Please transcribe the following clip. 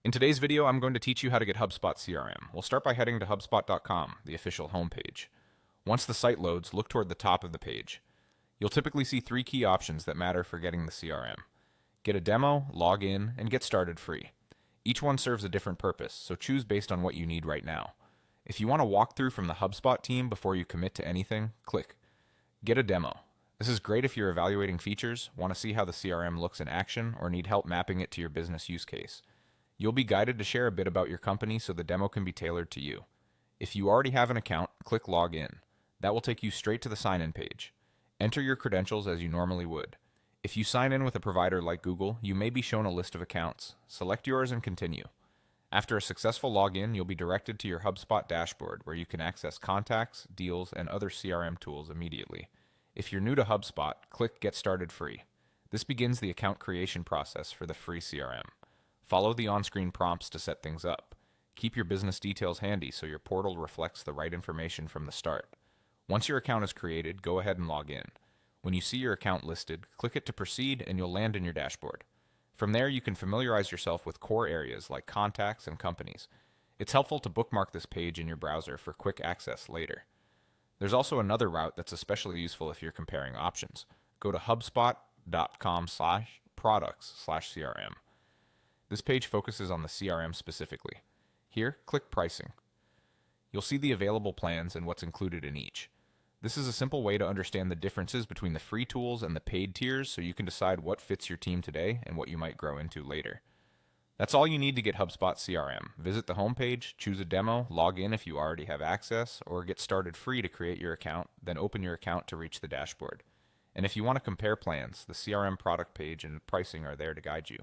In today's video, I'm going to teach you how to get HubSpot CRM. We'll start by heading to HubSpot.com, the official homepage. Once the site loads, look toward the top of the page. You'll typically see three key options that matter for getting the CRM. Get a demo, log in, and get started free. Each one serves a different purpose, so choose based on what you need right now. If you want a walkthrough from the HubSpot team before you commit to anything, click Get a demo. This is great if you're evaluating features, want to see how the CRM looks in action, or need help mapping it to your business use case. You'll be guided to share a bit about your company so the demo can be tailored to you. If you already have an account, click Log In. That will take you straight to the sign-in page. Enter your credentials as you normally would. If you sign in with a provider like Google, you may be shown a list of accounts. Select yours and continue. After a successful login, you'll be directed to your HubSpot dashboard where you can access contacts, deals, and other CRM tools immediately. If you're new to HubSpot, click Get Started Free. This begins the account creation process for the free CRM. Follow the on-screen prompts to set things up. Keep your business details handy so your portal reflects the right information from the start. Once your account is created, go ahead and log in. When you see your account listed, click it to proceed and you'll land in your dashboard. From there, you can familiarize yourself with core areas like contacts and companies. It's helpful to bookmark this page in your browser for quick access later. There's also another route that's especially useful if you're comparing options. Go to hubspot.com/products/CRM. This page focuses on the CRM specifically. Here, click Pricing. You'll see the available plans and what's included in each. This is a simple way to understand the differences between the free tools and the paid tiers so you can decide what fits your team today and what you might grow into later. That's all you need to get HubSpot CRM. Visit the homepage, choose a demo, log in if you already have access, or get started free to create your account, then open your account to reach the dashboard. And if you want to compare plans, the CRM product page and pricing are there to guide you.